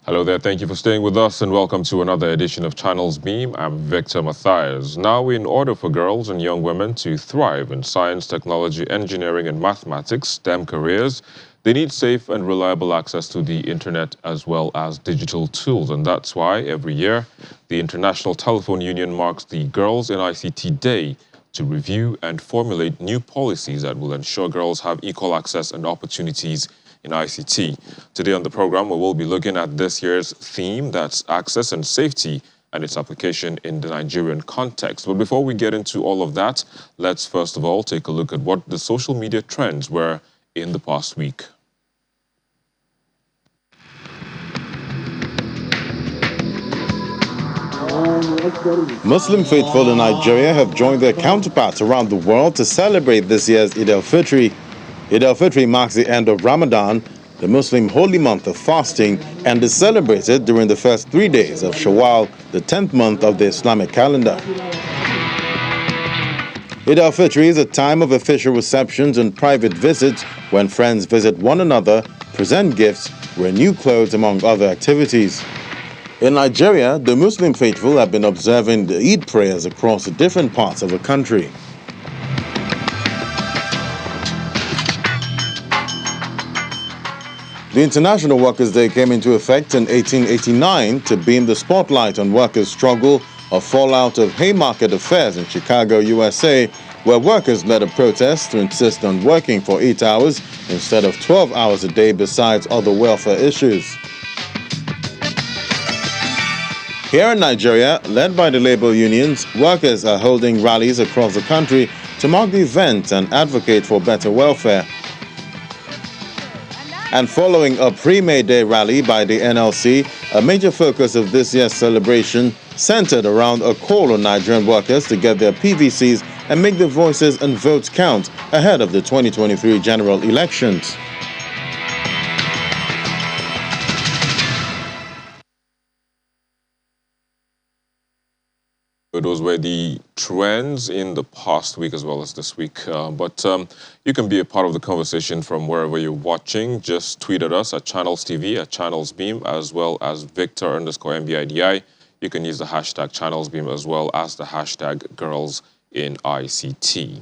Hello there, thank you for staying with us and welcome to another edition of Channels Beam. I'm Victor Matthias. Now, in order for girls and young women to thrive in science, technology, engineering, and mathematics, STEM careers, they need safe and reliable access to the internet as well as digital tools. And that's why every year, the International Telephone Union marks the Girls in ICT Day to review and formulate new policies that will ensure girls have equal access and opportunities in ICT. Today on the program, we will be looking at this year's theme, that's access and safety, and its application in the Nigerian context. But before we get into all of that, let's first of all take a look at what the social media trends were in the past week. Muslim faithful in Nigeria have joined their counterparts around the world to celebrate this year's Eid al-Fitr. Eid al-Fitr marks the end of Ramadan, the Muslim holy month of fasting, and is celebrated during the first 3 days of Shawwal, the 10th month of the Islamic calendar. Eid al-Fitr is a time of official receptions and private visits when friends visit one another, present gifts, wear new clothes, among other activities. In Nigeria, the Muslim faithful have been observing the Eid prayers across the different parts of the country. The International Workers' Day came into effect in 1889 to beam the spotlight on workers' struggle of fallout of Haymarket affairs in Chicago, USA, where workers led a protest to insist on working for 8 hours instead of 12 hours a day besides other welfare issues. Here in Nigeria, led by the labor unions, workers are holding rallies across the country to mark the event and advocate for better welfare. And following a pre-May Day rally by the NLC, a major focus of this year's celebration centered around a call on Nigerian workers to get their PVCs and make their voices and votes count ahead of the 2023 general elections. Those were the trends in the past week as well as this week. But you can be a part of the conversation from wherever you're watching. Just tweet at us at Channels TV, at Channels Beam, as well as Victor_MBIDI. You can use the hashtag Channels Beam as well as the hashtag Girls in ICT.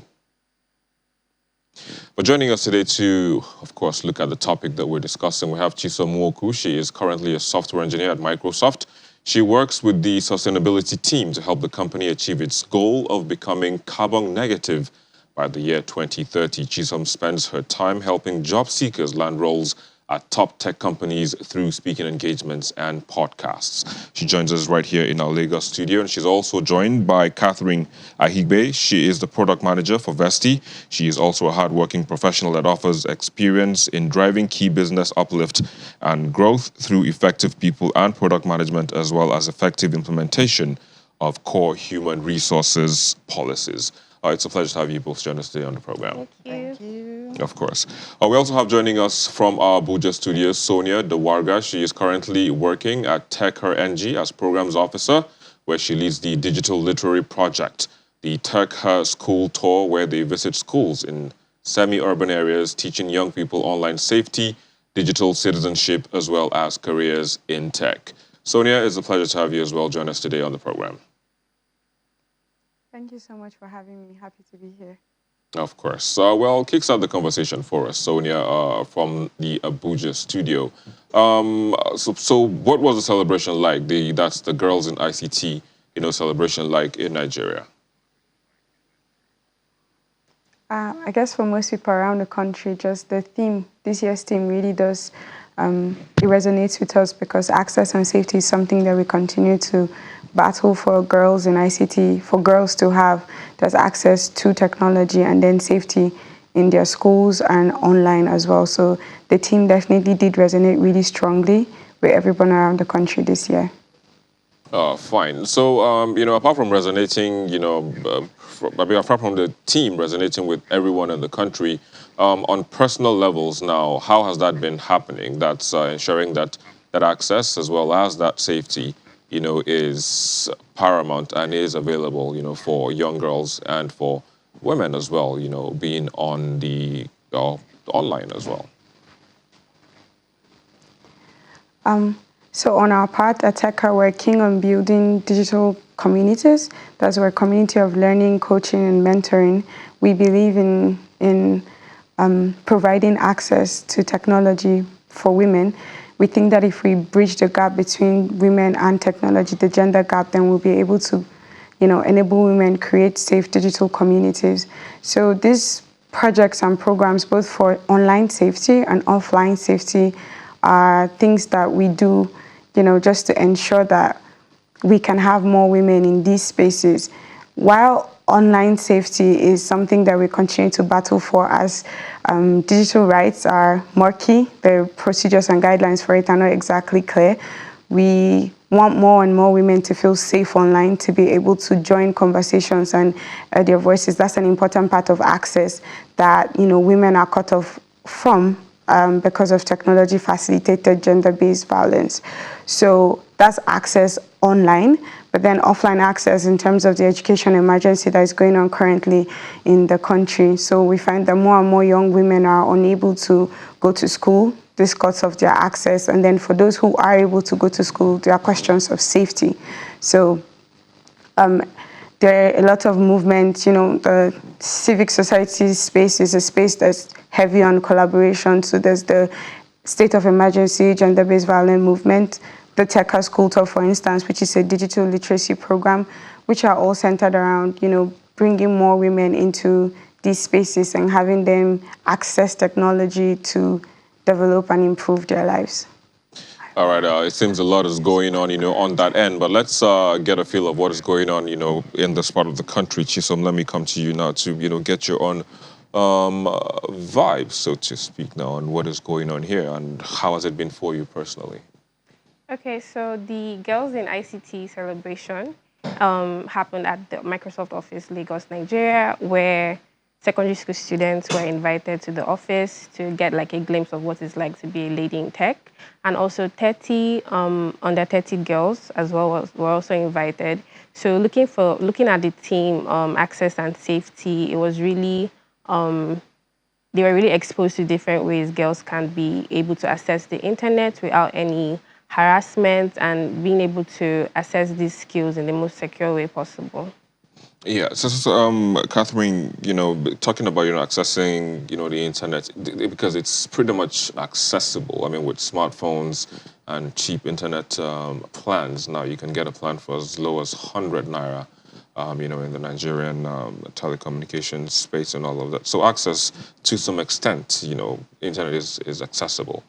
But joining us today to, of course, look at the topic that we're discussing, we have Chisom Nwoku. She is currently a software engineer at Microsoft. She works with the sustainability team to help the company achieve its goal of becoming carbon negative by the year 2030. Chisom spends her time helping job seekers land roles at top tech companies through speaking engagements and podcasts. She joins us right here in our Lagos studio, and she's also joined by Catherine Ahigbe. She is the product manager for Vesti. She is also a hardworking professional that offers experience in driving key business uplift and growth through effective people and product management, as well as effective implementation of core human resources policies. It's a pleasure to have you both join us today on the program. Thank you. Of course. We also have joining us from our Abuja studios, Sonia Dewarga. She is currently working at Tech Her NG as Programs Officer, where she leads the Digital Literary Project, the Tech Her School Tour, where they visit schools in semi-urban areas, teaching young people online safety, digital citizenship, as well as careers in tech. Sonia, it's a pleasure to have you as well join us today on the program. Thank you so much for having me. Happy to be here. Of course. Well, kickstart the conversation for us, Sonia, from the Abuja studio. So what was the celebration like? That's the Girls in ICT, celebration like in Nigeria. I guess for most people around the country, just the theme, this year's theme really does, it resonates with us because access and safety is something that we continue to battle for girls in ICT, for girls to have there's access to technology and then safety in their schools and online as well. So the theme definitely did resonate really strongly with everyone around the country this year. Fine. So, apart from resonating, apart from the team resonating with everyone in the country, on personal levels now, how has that been happening? That's ensuring that access as well as that safety, is paramount and is available, for young girls and for women as well, being on the online as well. So on our part at Tekka, we're keen on building digital communities. That's where community of learning, coaching, and mentoring. We believe in providing access to technology for women. We think that if we bridge the gap between women and technology, the gender gap, then we'll be able to, enable women create safe digital communities. So these projects and programs, both for online safety and offline safety, are things that we do, just to ensure that we can have more women in these spaces. While online safety is something that we continue to battle for, as digital rights are murky, the procedures and guidelines for it are not exactly clear. We want more and more women to feel safe online, to be able to join conversations and their voices. That's an important part of access that women are cut off from because of technology-facilitated gender-based violence. So that's access online, but then offline access in terms of the education emergency that is going on currently in the country. So we find that more and more young women are unable to go to school. This cuts off their access. And then for those who are able to go to school, there are questions of safety. So there are a lot of movements, the civic society space is a space that's heavy on collaboration. So there's the state of emergency, gender-based violence movement, the Tekka School Talk, for instance, which is a digital literacy program, which are all centered around, bringing more women into these spaces and having them access technology to develop and improve their lives. All right, it seems a lot is going on, on that end, but let's get a feel of what is going on, in this part of the country. Chisom, let me come to you now to, get your own vibe, so to speak, now on what is going on here and how has it been for you personally? Okay, so the Girls in ICT celebration happened at the Microsoft office, Lagos, Nigeria, where secondary school students were invited to the office to get like a glimpse of what it's like to be a lady in tech. And also 30, under 30 girls as well were also invited. So looking at the team, access and safety, it was really, they were really exposed to different ways girls can be able to access the internet without any harassment and being able to access these skills in the most secure way possible. Yeah, so Catherine, talking about accessing the internet because it's pretty much accessible. I mean, with smartphones and cheap internet plans, now you can get a plan for as low as 100 naira. In the Nigerian telecommunications space and all of that. So access to some extent, internet is accessible.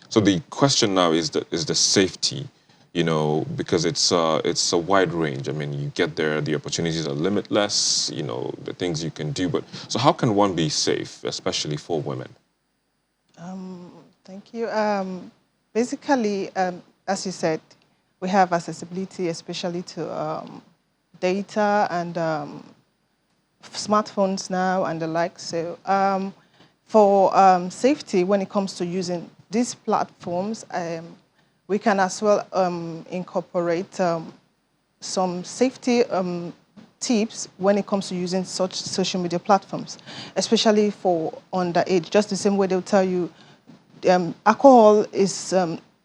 So the question now is the safety, because it's a wide range. I mean, you get there, the opportunities are limitless, the things you can do. But so how can one be safe, especially for women? Thank you. Basically, as you said, we have accessibility, especially to data and smartphones now and the like. So for safety, when it comes to using these platforms, we can as well incorporate some safety tips when it comes to using such social media platforms, especially for underage. Just the same way they'll tell you alcohol is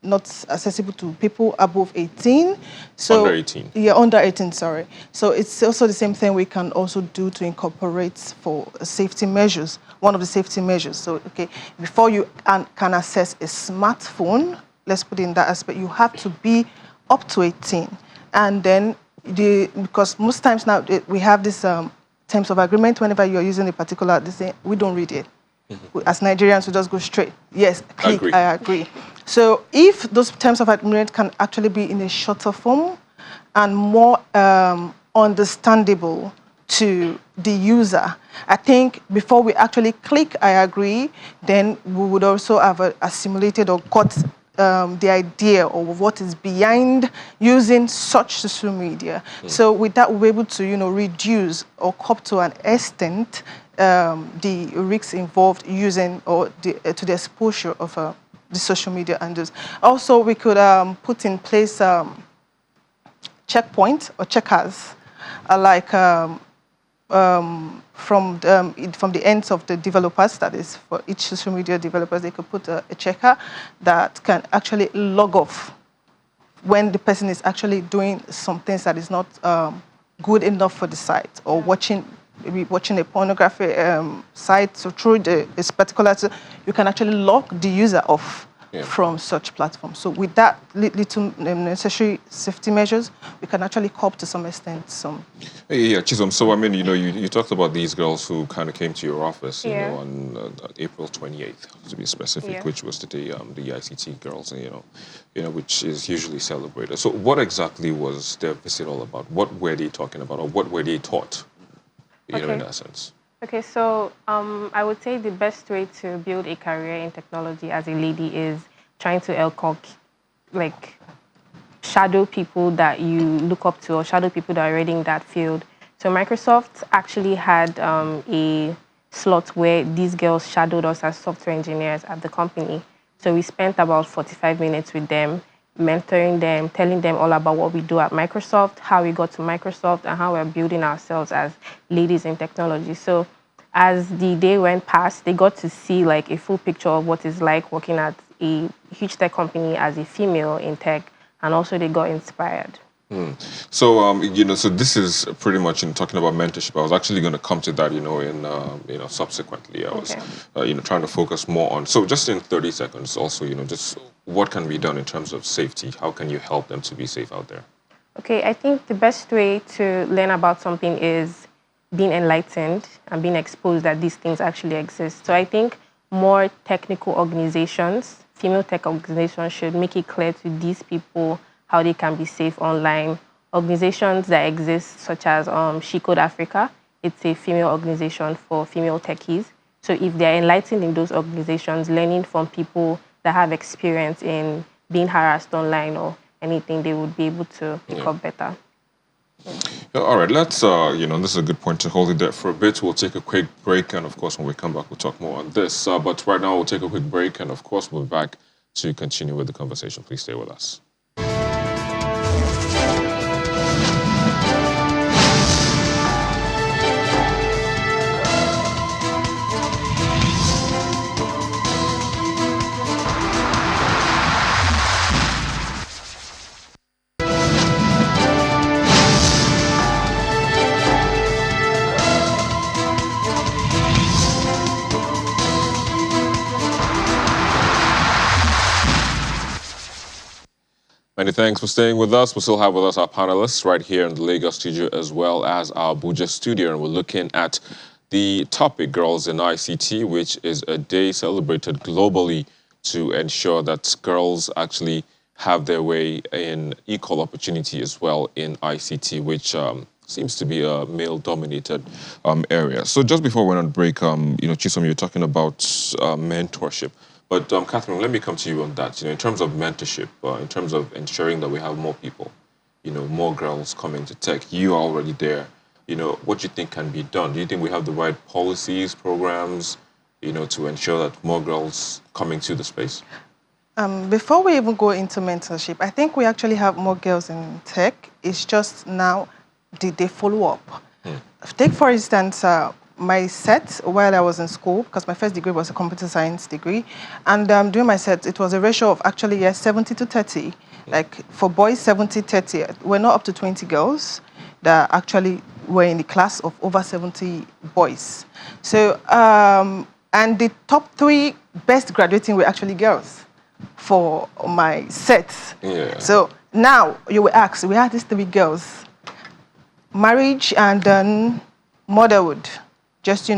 not accessible to people above 18. So, under 18. Yeah, under 18, sorry. So it's also the same thing we can also do to incorporate for safety measures, one of the safety measures. So, okay, before you can access a smartphone, let's put it in that aspect, you have to be up to 18. And then, because most times now we have this terms of agreement, whenever you're using a particular, we don't read it. Mm-hmm. As Nigerians, we just go straight. Yes, click, I agree. So if those terms of agreement can actually be in a shorter form and more understandable to the user, I think before we actually click, I agree, then we would also have assimilated or got the idea of what is behind using such social media. Mm. So with that, we're able to, reduce or cope to an extent the risks involved using or to the exposure of the social media handles. Also, we could put in place checkpoints or checkers, like from the ends of the developers, that is for each social media developers, they could put a checker that can actually log off when the person is actually doing some things that is not good enough for the site, or maybe watching a pornography site, so through this particular, you can actually lock the user off from such platforms. So with that little necessary safety measures, we can actually cope to some extent. Yeah, Chisholm. So I mean, you talked about these girls who kind of came to your office, on April 28th, to be specific, which was the day the ICT girls, which is usually celebrated. So what exactly was their visit all about? What were they talking about, or what were they taught? In that sense. Okay, so I would say the best way to build a career in technology as a lady is trying to shadow people that you look up to, or shadow people that are already in that field. So Microsoft actually had a slot where these girls shadowed us as software engineers at the company. So we spent about 45 minutes with them, mentoring them, telling them all about what we do at Microsoft, how we got to Microsoft, and how we're building ourselves as ladies in technology. So as the day went past, they got to see like a full picture of what it's like working at a huge tech company as a female in tech, and also they got inspired. So, so this is pretty much in talking about mentorship. I was actually going to come to that, subsequently. I was, trying to focus more on. So, just in 30 seconds, also, just what can be done in terms of safety? How can you help them to be safe out there? Okay, I think the best way to learn about something is being enlightened and being exposed that these things actually exist. So, I think more technical organizations, female tech organizations, should make it clear to these people how they can be safe online. Organizations that exist, such as She Code Africa, it's a female organization for female techies. So if they're enlightened in those organizations, learning from people that have experience in being harassed online or anything, they would be able to pick up better. Yeah, all right, let's, this is a good point to hold it there for a bit. We'll take a quick break, and of course, when we come back, we'll talk more on this. But right now, we'll take a quick break, and of course, we'll be back to continue with the conversation. Please stay with us. Many thanks for staying with us. We still have with us our panelists right here in the Lagos studio, as well as our Abuja studio, and we're looking at the topic, Girls in ICT, which is a day celebrated globally to ensure that girls actually have their way in equal opportunity as well in ICT, which seems to be a male-dominated area. So just before we went on break, Chisom, you were talking about mentorship. But Catherine, let me come to you on that. In terms of mentorship, in terms of ensuring that we have more people, more girls coming to tech, you are already there. What do you think can be done? Do you think we have the right policies, programs, to ensure that more girls come into the space? Before we even go into mentorship, I think we actually have more girls in tech. It's just now, did they follow up? Take, for instance, my set while I was in school, because my first degree was a computer science degree, and during my set, it was a ratio of actually 70 to 30. Like for boys, 70-30. We're not up to 20 girls that actually were in the class of over 70 boys. So, and the top 3 best graduating were actually girls for my set. Yeah. So now you will ask, we had these 3 girls, marriage and then motherhood. Just,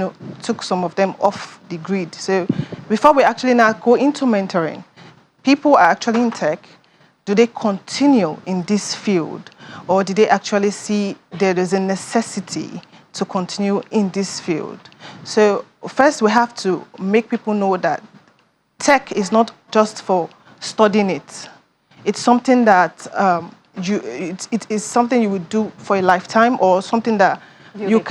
took some of them off the grid. So before we actually now go into mentoring, people are actually in tech. Do they continue in this field? Or do they actually see there is a necessity to continue in this field? So first, we have to make people know that tech is not just for studying it. It's something that it is something you would do for a lifetime, or something that you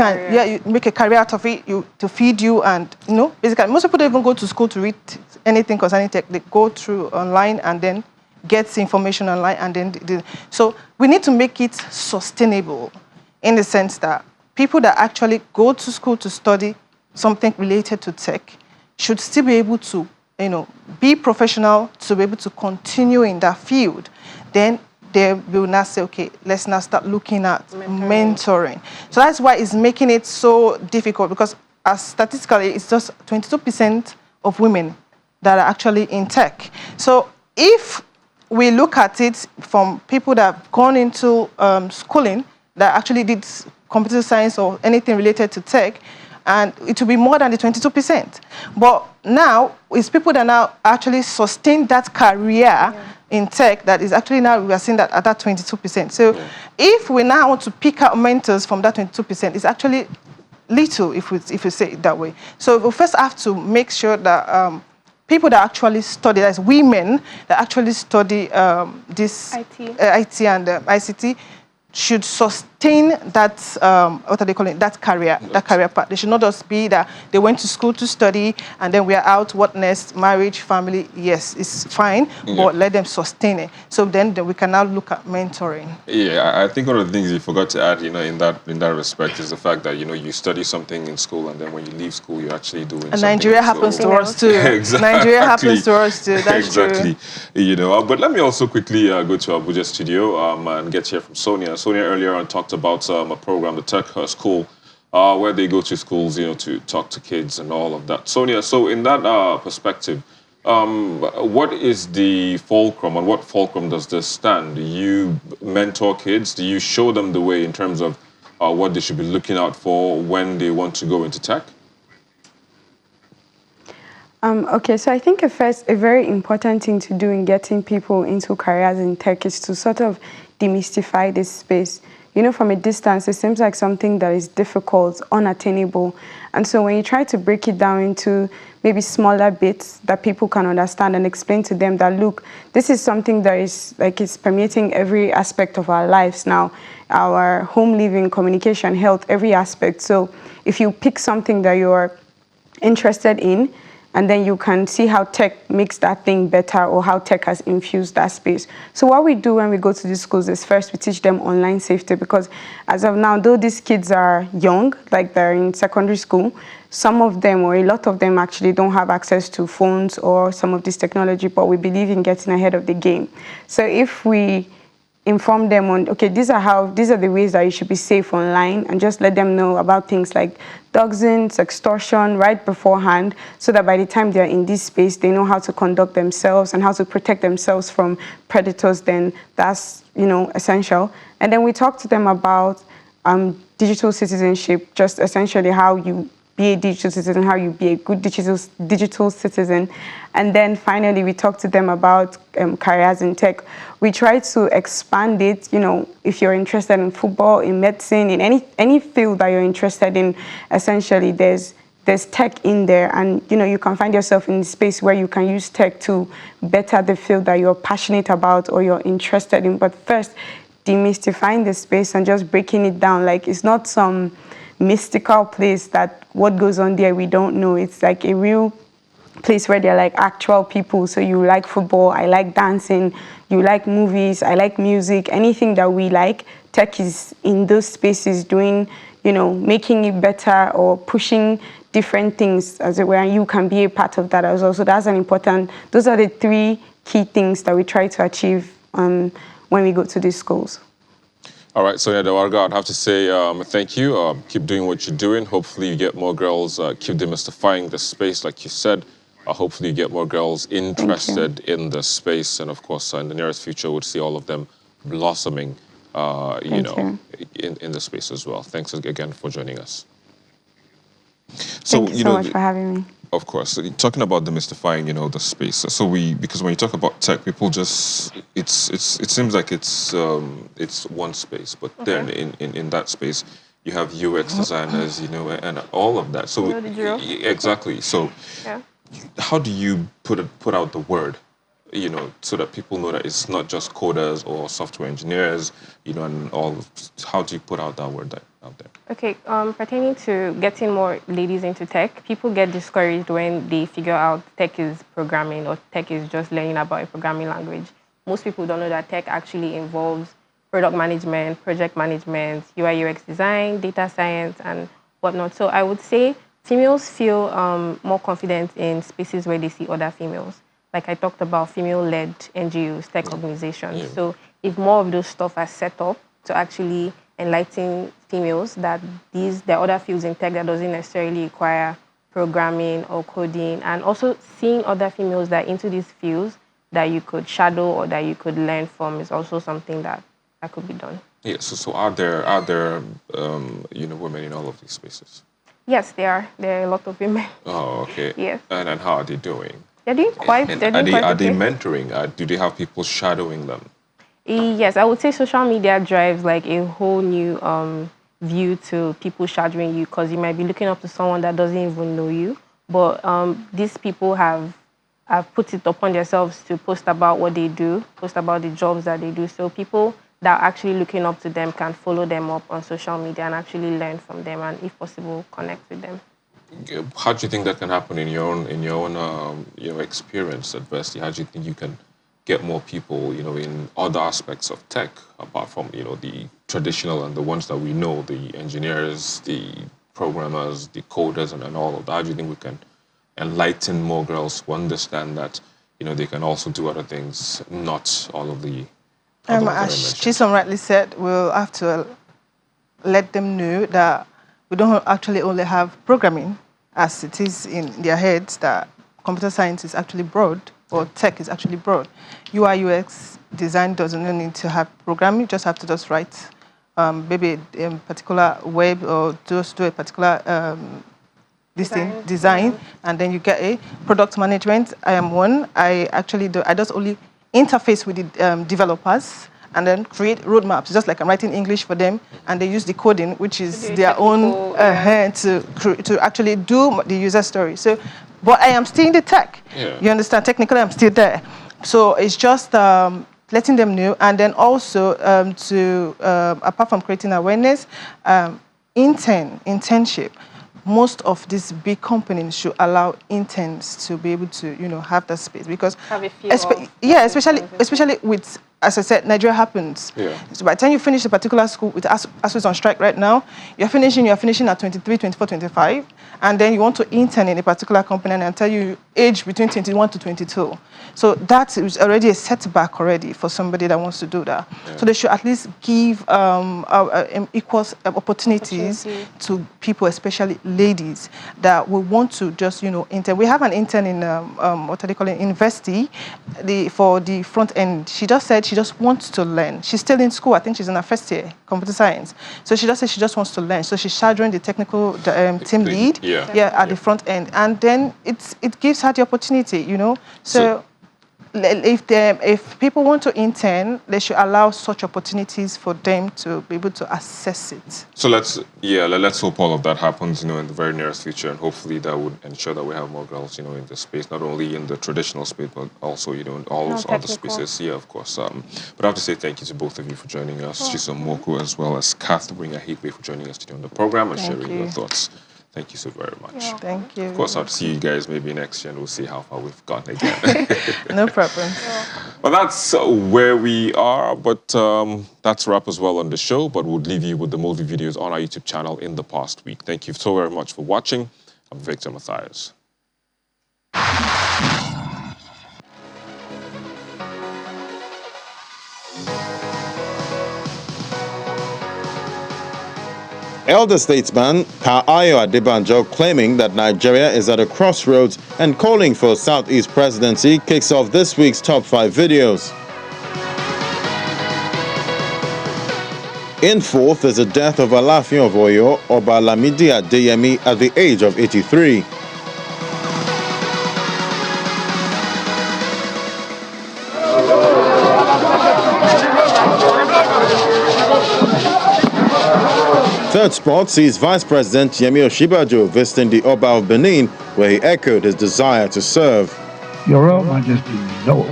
make a career out of it, to feed you, and basically most people don't even go to school to read anything concerning tech. They go through online and then get information online, and then so we need to make it sustainable, in the sense that people that actually go to school to study something related to tech should still be able to be professional, to be able to continue in that field. Then they will now say, okay, let's now start looking at mentoring. So that's why it's making it so difficult, because statistically, it's just 22% of women that are actually in tech. So if we look at it from people that have gone into schooling that actually did computer science or anything related to tech, and it will be more than the 22%. But now, it's people that now actually sustain that career in tech that is actually now, we are seeing that at that 22%. So if we now want to pick out mentors from that 22%, it's actually little, if we say it that way. So we first have to make sure that people that actually study, as women that actually study this IT and ICT, should sustain that, what are they calling it, that career path. They should not just be that they went to school to study and then we are out, what next, marriage, family, yes, it's fine, but let them sustain it. So then we can now look at mentoring. Yeah, I think one of the things you forgot to add, in that respect, is the fact that, you study something in school and then when you leave school, you're actually doing something. And Nigeria happens to us too. Exactly. Nigeria happens to us too, that's exactly. true. But let me also quickly go to Abuja studio and get here from Sonia. Sonia earlier on talked about a program, the Tech School, where they go to schools, to talk to kids and all of that. Sonia, so in that perspective, what is the fulcrum? On what fulcrum does this stand? Do you mentor kids? Do you show them the way in terms of what they should be looking out for when they want to go into tech? Okay, so I think a very important thing to do in getting people into careers in tech is to sort of demystify this space. From a distance, it seems like something that is difficult, unattainable. And so when you try to break it down into maybe smaller bits that people can understand and explain to them that, look, this is something that is it's permeating every aspect of our lives now, our home living, communication, health, every aspect. So if you pick something that you're interested in, and then you can see how tech makes that thing better or how tech has infused that space. So what we do when we go to these schools is first we teach them online safety, because as of now, though these kids are young, like they're in secondary school, some of them or a lot of them actually don't have access to phones or some of this technology, but we believe in getting ahead of the game. So if we inform them on, okay, these are the ways that you should be safe online, and just let them know about things like doxing, extortion right beforehand, so that by the time they're in this space, they know how to conduct themselves and how to protect themselves from predators. Then that's, essential. And then we talk to them about digital citizenship, just essentially how you be a digital citizen, how you be a good digital citizen. And then finally, we talk to them about careers in tech. We try to expand it, if you're interested in football, in medicine, in any field that you're interested in, essentially there's tech in there, and you can find yourself in a space where you can use tech to better the field that you're passionate about or you're interested in. But first, demystifying the space and just breaking it down. Like, it's not some mystical place that what goes on there we don't know. It's like a real place where they're like actual people. So you like football, I like dancing, you like movies, I like music, anything that we like, tech is in those spaces doing, making it better or pushing different things, as it were, and you can be a part of that as well. So those are the three key things that we try to achieve when we go to these schools. All right, Sonia Dawarga, I'd have to say thank you. Keep doing what you're doing. Hopefully you get more girls, keep demystifying the space, like you said. Hopefully you get more girls interested in the space. And of course, in the nearest future, we'll see all of them blossoming, in the space as well. Thanks again for joining us. Thank you so much for having me. Of course. So talking about demystifying, the space. So because when you talk about tech, people just it seems like it's one space, but then in that space you have UX designers, and all of that. So exactly. So how do you put out the word, so that people know that it's not just coders or software engineers, and all? How do you put out that word out there? Okay, pertaining to getting more ladies into tech, people get discouraged when they figure out tech is programming or tech is just learning about a programming language. Most people don't know that tech actually involves product management, project management, UI UX design, data science, and whatnot. So I would say females feel more confident in spaces where they see other females. Like I talked about female-led NGOs, tech organizations. Yeah. So if more of those stuff are set up to actually enlighten females that there are other fields in tech that doesn't necessarily require programming or coding, and also seeing other females that are into these fields that you could shadow or that you could learn from is also something that could be done. Yeah. So are there women in all of these spaces? Yes, there are. There are a lot of women. Oh, okay. Yes. And how are they doing? They're doing quite. And They're doing quite are they okay. mentoring? Do they have people shadowing them? Yes, I would say social media drives like a whole new view to people shadowing you, because you might be looking up to someone that doesn't even know you. But these people have put it upon themselves to post about what they do, post about the jobs that they do. So people that are actually looking up to them can follow them up on social media and actually learn from them, and if possible, connect with them. How do you think that can happen in your own experience at Vesty? How do you think you can get more people, in other aspects of tech, apart from, the traditional and the ones that we know, the engineers, the programmers, the coders, and all of that? How do you think we can enlighten more girls to understand that, they can also do other things, not all of the other ones that I As mentioned? Chisom rightly said, we'll have to let them know that we don't actually only have programming as it is in their heads, that computer science is actually broad, or tech is actually broad. UI UX design doesn't need to have programming, you just have to just write maybe a particular web, or just do a particular design, and then you get a product management. I am one. I just only interface with the developers and then create roadmaps, just like I'm writing English for them, and they use the coding, which is their own to actually do the user story. So, but I am still in the tech. Yeah. You understand? Technically, I'm still there. So it's just letting them know, and then also apart from creating awareness, internship. Most of these big companies should allow interns to be able to, have that space, because have a feel especially with, as I said, Nigeria happens. Yeah. So by the time you finish a particular school, with ASU's on strike right now, you're finishing at 23, 24, 25, and then you want to intern in a particular company, and I'll tell you age between 21 to 22. So that is already a setback already for somebody that wants to do that. Yeah. So they should at least give equal opportunities to people, especially ladies, that will want to just, intern. We have an intern in, what do they call it, Investi, for the front end. She just said she just wants to learn. She's still in school. I think she's in her first year, computer science. So she just said she just wants to learn. So she's shadowing the technical team lead at the front end. And then it gives her the opportunity, So if people want to intern, they should allow such opportunities for them to be able to assess it. So let's hope all of that happens, in the very nearest future, and hopefully that would ensure that we have more girls, in the space, not only in the traditional space, but also, in all those other spaces. Yeah, of course. But I have to say thank you to both of you for joining us, Chisom Moku, as well as Catherine Ahigwe, for joining us today on the program and sharing your thoughts. Thank you so very much. Yeah. Thank you. Of course, I'll see you guys maybe next year, and we'll see how far we've gone again. No problem. Well, that's where we are, but that's a wrap as well on the show. But we'll leave you with the movie videos on our YouTube channel in the past week. Thank you so very much for watching. I'm Victor Matthias. Elder statesman Pa Ayo Adebanjo, claiming that Nigeria is at a crossroads and calling for Southeast presidency, kicks off this week's Top 5 videos. In fourth is the death of Alafin of Oyo, Oba Lamidi Adeyemi, at the age of 83. Third spot sees Vice President Yemi Osinbajo visiting the Oba of Benin, where he echoed his desire to serve. Your Royal Majesty, no,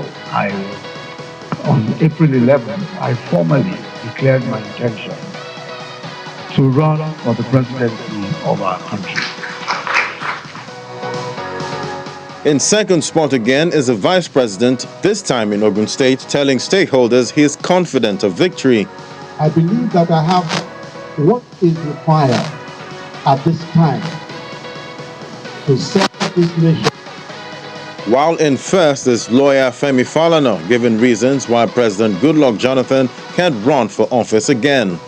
on April 11th, I formally declared my intention to run for the presidency of our country. In second spot again is the Vice President, this time in Ogun State, telling stakeholders he is confident of victory. I believe that I have what is required at this time to serve this nation While in first is lawyer Femi Falana, giving reasons why President Goodluck Jonathan can't run for office again.